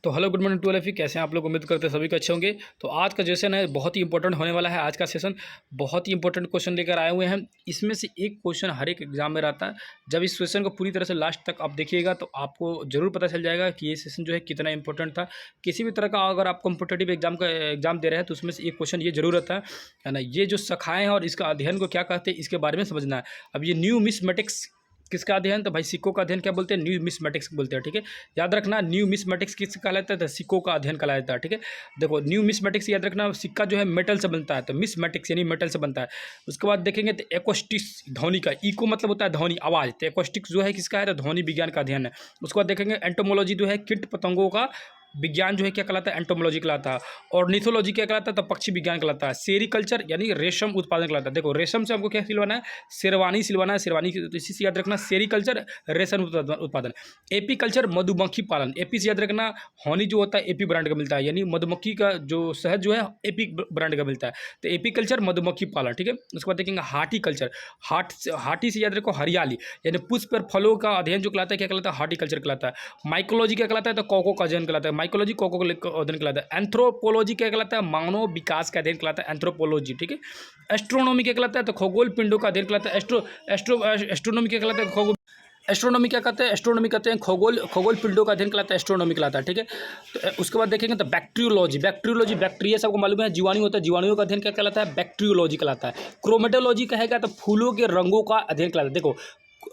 तो hello good morning to all of you. कैसे हैं आप लोग? उम्मीद करते हैं सभी को अच्छे होंगे। तो आज का सेशन है बहुत ही इंपॉर्टेंट होने वाला है। आज का सेशन बहुत ही इंपॉर्टेंट क्वेश्चन लेकर आए हुए हैं। इसमें से एक क्वेश्चन हर एक एग्जाम में रहता है। जब इस क्वेश्चन को पूरी तरह से लास्ट तक आप देखिएगा तो आपको जरूर पता चल जाएगा कि ये सेशन जो है कितना इंपॉर्टेंट था। किसी भी तरह का अगर आप कॉम्पिटेटिव एग्जाम दे रहे हैं तो उसमें से एक क्वेश्चन ये जरूर रहता है ना। ये जो शाखाएँ हैं और इसका अध्ययन को क्या कहते हैं इसके बारे में समझना है। अब ये न्यूमिसमेटिक्स किसका अध्ययन? तो भाई सिक्कों का अध्ययन क्या बोलते हैं? न्यूमिसमेटिक्स बोलते हैं। ठीक है, याद रखना न्यूमिसमेटिक्स किस कहलाता है? तो सिक्कों का अध्ययन कहलाता है। ठीक है, देखो न्यूमिसमेटिक्स याद रखना, सिक्का जो है मेटल से बनता है, तो मिसमेटिक्स यानी मेटल से बनता है। उसके बाद देखेंगे तो एक्वास्टिक्स ध्वनि का, इको मतलब होता है ध्वनि आवाज़, तो एक्वास्टिक्स जो है किसका है? तो ध्वनि विज्ञान का अध्ययन है। उसके बाद देखेंगे एंटोमोलॉजी जो है कीट पतंगों का विज्ञान जो है क्या कहलाता है? एंटोमोलॉजी कहलाता है। और निथोलॉजी क्या कहलाता है? तो पक्षी विज्ञान कहलाता है। सेरीकल्चर यानी रेशम उत्पादन कहलाता है। देखो रेशम से हमको क्या सिलवाना है? शेरवानी सिलवाना है। शेरवानी तो इसी से याद रखना सेरीकल्चर रेशम उत्पादन। एपी कल्चर मधुमक्खी पालन। एपी से याद रखना हनी जो होता है एपी ब्रांड का मिलता है, यानी मधुमक्खी का जो शहद जो है एपी ब्रांड का मिलता है। तो एपी कल्चर मधुमक्खी पालन। ठीक है, उसके बाद देखेंगे हार्टिकल्चर। हार्टी से याद रखो हरियाली, यानी पुष्प पर फलों का अध्ययन जो कहलाता है क्या कहलाता है? हार्टिकल्चर कहलाता है। माइकोलॉजी क्या कहलाता है? तो कोको का अध्ययन कहलाता है। माइकोलॉजी कोको का अध्ययन कहलाता है। एंथ्रोपोलॉजी क्या कहलाता है? मानव विकास का अध्ययन कहलाता है एंथ्रोपोलॉजी। ठीक है, एस्ट्रोनॉमी क्या कहलाता है? तो खगोल पिंडों का अध्ययन कहलाता है। एस्ट्रोनॉमी क्या कहलाता है? खगोल एस्ट्रोनॉमी क्या कहते हैं? एस्ट्रोनॉमी कहते हैं खगोल पिंडों का अध्ययन कहलाता है, एस्ट्रोनॉमी कहलाता है। ठीक है, तो उसके बाद देखेंगे तो बैक्टीरियोलॉजी। बैक्टीरिया सबको मालूम है जीवाणु होता है, जीवाणुओं का अध्ययन क्या कहलाता है? बैक्टीरियोलॉजी कहलाता है। क्रोमेटोलॉजी कहेगा तो फूलों के रंगों का अध्ययन कहलाता है। देखो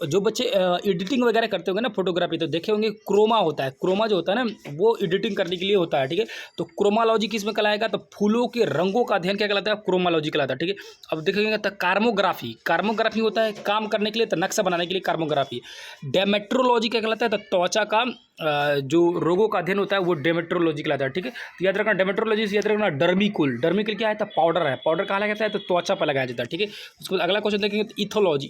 जो बच्चे एडिटिंग वगैरह करते होंगे ना फोटोग्राफी, तो देखे होंगे क्रोमा होता है। क्रोमा जो होता है ना वो एडिटिंग करने के लिए होता है। ठीक है, तो क्रोमालॉजी किस में कहलाएगा? तो फूलों के रंगों का अध्ययन क्या कहलाता है? क्रोमालॉजी कहलाता है। ठीक है, अब देखेंगे तो कार्मोग्राफी होता है काम करने के लिए, तो नक्शा बनाने के लिए कार्मोग्राफी। डेमेट्रोलॉजी क्या कहलाता है? तो त्वचा का जो रोगों का अध्ययन होता है वो डेमेट्रोलॉजी कहलाता है। ठीक है, तो याद रखना डेमेट्रोलॉजी से याद रखना डर्मिकुल क्या है? तो पाउडर है। पाउडर कहाँ लगाया जाता है? तो त्वचा पर लगाया जाता है। ठीक है, उसको अगला क्वेश्चन देखेंगे तो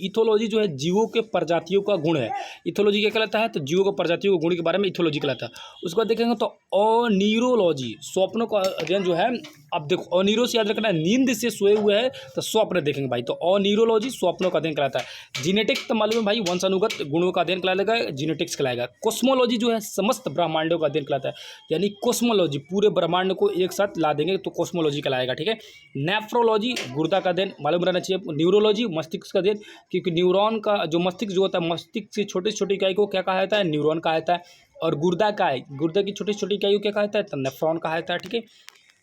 इथोलॉजी जो है जीवों के प्रजातियों का गुण है। इथोलॉजी क्या कहलाता है? तो जीवों को प्रजातियों के गुण के बारे में इथोलॉजी कहलाता है। उसके बाद देखेंगे तो अनीरोलॉजी, स्वप्नों का अध्ययन जो है। अब देखो अनीरो से याद रखना नींद से सोए हुए हैं तो स्वप्न देखेंगे भाई, तो अनीरोलॉजी स्वप्नों का अध्ययन कहलाता है। जीनेटिक्स तो मालूम है भाई, वंशानुगत गुणों का अध्ययन कहलाएगा, जीनेटिक्स कहलाएगा। कोस्मोलॉजी जो है समस्त ब्रह्मांडों का अध्ययन कहलाता है, यानी कोस्मोलॉजी पूरे ब्रह्मांड को एक साथ ला देंगे तो कोस्मोलॉजी कहलाएगा। ठीक है, नेफ्रोलॉजी गुर्दा का अध्ययन मालूम रहना चाहिए। न्यूरोलॉजी मस्तिष्क का अध्ययन, क्योंकि न्यूरॉन का जो मस्तिष्क जो होता है, मस्तिष्क से छोटी छोटी इकाई को क्या कहा जाता है? न्यूरॉन कहा जाता है। और गुर्दा की छोटी छोटी इकाई को क्या कहा जाता है? तो नेफ्रॉन कहा जाता है। ठीक है,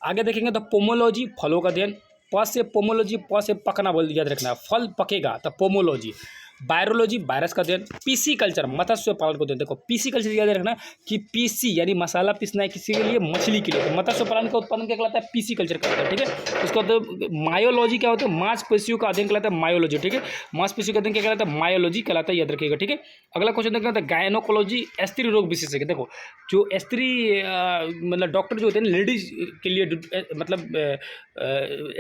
आगे देखेंगे तो पोमोलॉजी फलों का अध्ययन। प से पोमोलॉजी, प से पकना बोल याद रखना, फल पकेगा तो पोमोलॉजी। वायरोलॉजी वायरस का अध्ययन। पीसी कल्चर मत्स्य पालन को अध्ययन। देखो पीसी कल्चर याद रखना कि पीसी यानी मसाला पीसना है किसी के लिए, मछली के लिए, तो मत्स्य पालन का उत्पादन क्या कहलाता है? पीसी कल्चर कहलाता है। ठीक है, उसके बाद मायोलॉजी क्या होता है? मांसपेशियों का अध्ययन कहलाता है मायोलॉजी। ठीक है, मांसपेशियों का अध्ययन क्या कहलाता है? मायोलॉजी कहलाता है, याद रखिएगा। ठीक है, अगला क्वेश्चन देखना था गायनोकोलॉजी, स्त्री रोग विशेषज्ञ। देखो जो स्त्री मतलब डॉक्टर जो होते हैं लेडीज के लिए, मतलब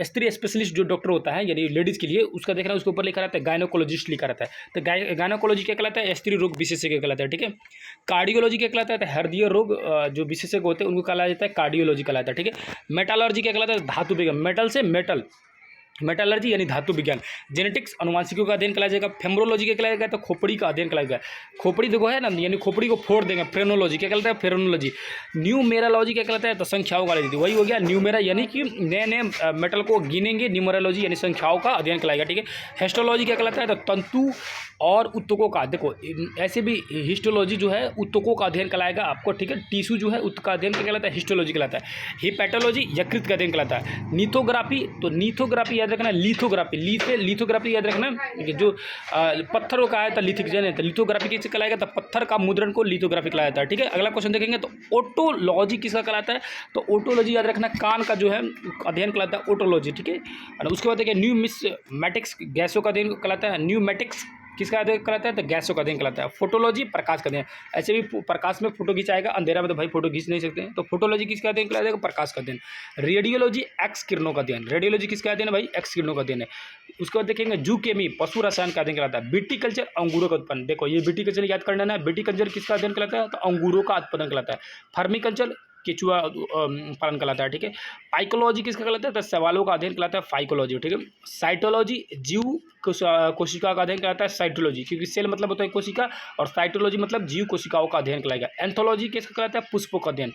स्त्री स्पेशलिस्ट जो डॉक्टर होता है यानी लेडीज़ के लिए, उसका देखना उसके ऊपर लिखा रहता है गायनोकोलॉजिस्ट लिखा रहता है। तो गायनोकोलॉजी क्या कहलाता है? स्त्री रोग विशेषज्ञ कहलाता है। ठीक है, कार्डियोलॉजी क्या कहलाता है? तो हृदय रोग जो विशेषज्ञ होते हैं उनको कहा जाता है कार्डियोलॉजी कहलाता है। ठीक है, मेटालॉजी क्या कहलाता है? धातु विज्ञान, मेटल से मेटालर्जी यानी धातु विज्ञान। जेनेटिक्स अनुवांशिकों का अध्ययन कहलाया जाएगा। फेमरोलॉजी क्या कहलाएगा? तो खोपड़ी का अध्ययन कहलाएगा। खोपड़ी देखो है ना, यानी खोपड़ी को फोड़ देंगे, फ्रेनोलॉजी क्या कहलाता है? फ्रेनोलॉजी। न्यूमेरोलॉजी क्या कहलाता है? तो संख्याओं का अध्ययन, वही हो गया न्यूमेरा, यानी कि नए नए मेटल को गिनेंगे। न्यूमेरोलॉजी यानी संख्याओं का अध्ययन कहलाएगा। ठीक है, हिस्टोलॉजी क्या कहलाता है? तो तंतु और उत्तकों का, देखो ऐसे भी हिस्टोलॉजी जो है उत्तकों का अध्ययन कहलाएगा आपको। ठीक है, टिश्यू जो है उसका अध्ययन क्या कहलाता है? हिस्टोलॉजी कहलाता है। हिपैटोलॉजी यकृत का अध्ययन कहलाता है। नीथोग्राफी, तो नीथोग्राफी याद रखना, लिथोग्राफी याद रखना, जो पत्थरों का है तो लिथोग्राफी किससे कहलाएगा? तो पत्थर का मुद्रण को लिथोग्राफी कहलाया जाता है। ठीक है, अगला क्वेश्चन देखेंगे तो ओटोलॉजी किसका कहलाता है? तो ओटोलॉजी याद रखना कान का जो है अध्ययन कहलाता है ओटोलॉजी। ठीक है, और उसके बाद देखिए न्यूमिसमेटिक्स गैसों का अध्ययन कहलाता है। न्यूमेटिक्स किसका अध्ययन कहलाता है? तो गैसों का अध्ययन कहलाता है। फोटोलॉजी प्रकाश का अध्ययन, ऐसे भी प्रकाश में फोटो खिंचाएगा, अंधेरा में तो भाई फोटो खींच नहीं सकते हैं, तो फोटोलॉजी किसका अध्ययन कहलाता है? प्रकाश का अध्ययन। रेडियोलॉजी एक्स किरणों का अध्ययन, रेडियोलॉजी किसका अध्ययन है भाई? एक्स किरणों का अध्ययन है। उसके बाद देखेंगे जूकेमी पशु रसायन का अध्ययन कहलाता है। विटीकल्चर अंगूरों का उत्पादन, देखो ये विटीकल्चर याद करना है। विटीकल्चर किसका अध्ययन कहलाता है? तो अंगूरों का उत्पादन कहलाता है। फर्मिकल्चर केचुआ पालन कहलाता है। ठीक है, पाइकोलॉजी किसका कहलाता है? तो सवालों का अध्ययन कहलाता है फाइकोलॉजी। ठीक है, साइटोलॉजी जीव कोशिका का अध्ययन कहलाता है साइटोलॉजी, क्योंकि सेल मतलब होता है कोशिका, और साइटोलॉजी मतलब जीव कोशिकाओं का अध्ययन कहलाएगा। एंथोलॉजी किसका कहलाता है? पुष्पों का अध्ययन।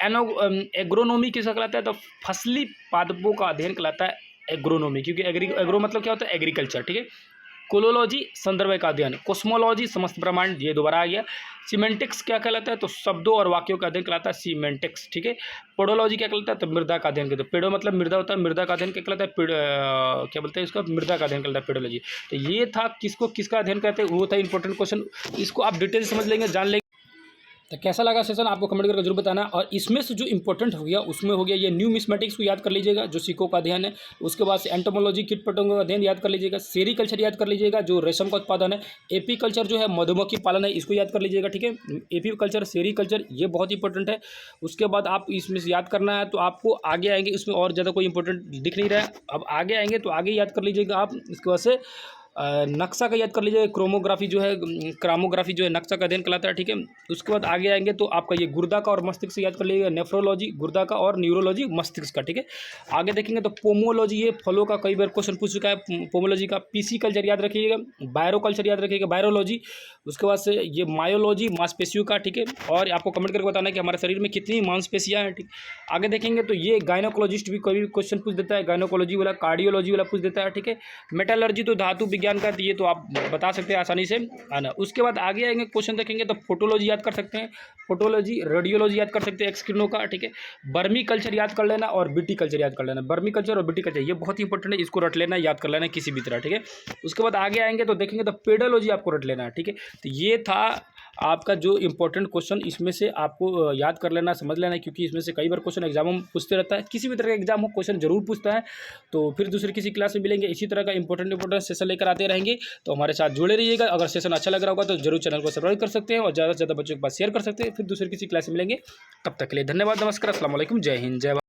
एग्रोनॉमी किसका कहलाता है? तो फसली पादपों का अध्ययन कहलाता है एग्रोनॉमी, क्योंकि एग्रो मतलब क्या होता है? एग्रीकल्चर, ठीक है। कोलोलॉजी संदर्भ का अध्ययन, कोस्मोलॉजी समस्त ब्रह्मांड, ये दोबारा आ गया। सीमेंटिक्स क्या कहलाता है? तो शब्दों और वाक्यों का अध्ययन कहलाता है सीमेंटिक्स, ठीक है। पेडोलॉजी क्या कहलाता है? तो मृदा का अध्ययन कहते हैं। पेडो मतलब मृदा होता है, मृदा का अध्ययन क्या कहलाता है? क्या बोलते हैं इसका? मृदा का अध्ययन कहलाता है पेडोलॉजी। तो ये था किसका अध्ययन कहते हैं, वो था इंपॉर्टेंट क्वेश्चन। इसको आप डिटेल समझ लेंगे, जान लेंगे। तो कैसा लगा सेशन आपको कमेंट करके जरूर बताना। और इसमें से जो इंपॉर्टेंट हो गया उसमें हो गया ये न्यूमिस्मेटिक्स को याद कर लीजिएगा, जो सिक्कों का अध्ययन है। उसके बाद से एंटोमोलॉजी कीट पतंगों का अध्ययन याद कर लीजिएगा। सेरीकल्चर याद कर लीजिएगा, जो रेशम का उत्पादन है। एपीकल्चर जो है मधुमक्खी पालन है, इसको याद कर लीजिएगा, ठीक है। एपीकल्चर, सेरीकल्चर, ये बहुत इंपॉर्टेंट है। उसके बाद आप इसमें से याद करना है, तो आपको आगे आएंगे उसमें और ज़्यादा कोई इंपॉर्टेंट दिख नहीं रहा है। अब आगे आएंगे तो आगे याद कर लीजिएगा आप। इसके बाद से नक्शा का याद कर लीजिए, क्रोमोग्राफी जो है, क्रामोग्राफी जो है नक्शा का अध्ययन कहलाता है, ठीक है। उसके बाद आगे आएंगे तो आपका ये गुर्दा का और मस्तिष्क से याद कर लीजिएगा, नेफ्रोलॉजी गुर्दा का और न्यूरोलॉजी मस्तिष्क का, ठीक है। आगे देखेंगे तो पोमोलॉजी, ये फलों का कई बार क्वेश्चन पूछ चुका है पोमोलॉजी का। पीसी कल्चर याद रखिएगा, बायरो कल्चर याद रखिएगा, बायरोलॉजी। उसके बाद से ये मायोलॉजी मांसपेशियों का, ठीक है। और आपको कमेंट करके बताना है कि हमारे शरीर में कितनी मांसपेशियाँ हैं, ठीक। आगे देखेंगे तो ये गायनोकोलॉजिस्ट भी कोई भी क्वेश्चन पूछ देता है, गायनोकोलॉजी वाला, कार्डियोलॉजी वाला पूछ देता है, ठीक है। मेटलर्जी तो धातु विज्ञान का, ये तो आप बता सकते हैं आसानी से, है ना। उसके बाद आगे आएंगे क्वेश्चन देखेंगे तो फोटोलॉजी याद कर सकते हैं, फोटोलॉजी, रेडियोलॉजी याद कर सकते हैं, एक्स किरणों का, ठीक है। बर्मी कल्चर याद कर लेना और बीटी कल्चर याद कर लेना। बर्मी कल्चर और बीटी कल्चर ये बहुत इंपॉर्टेंट है, इसको रट लेना, याद कर लेना किसी भी तरह, ठीक है। उसके बाद आगे आएंगे तो देखेंगे तो पेडोलॉजी आपको रट लेना है, ठीक है। तो ये था आपका जो इंपॉर्टेंट क्वेश्चन, इसमें से आपको याद कर लेना, समझ लेना, क्योंकि इसमें से कई बार क्वेश्चन एग्जाम में पूछते रहता है, किसी भी तरह का एग्जाम हो क्वेश्चन जरूर पूछता है। तो फिर दूसरी किसी क्लास में मिलेंगे, इसी तरह का इंपॉर्टेंट सेशन लेकर आते रहेंगे। तो हमारे साथ जुड़े रहिएगा। अगर सेशन अच्छा लग रहा होगा तो जरूर चैनल को सब्सक्राइब कर सकते हैं और ज़्यादा से ज़्यादा बच्चों के पास शेयर कर सकते हैं। फिर दूसरे किसी क्लास में मिलेंगे, तब तक के लिए धन्यवाद, नमस्कार, अस्सलाम वालेकुम, जय हिंद, जय भारत।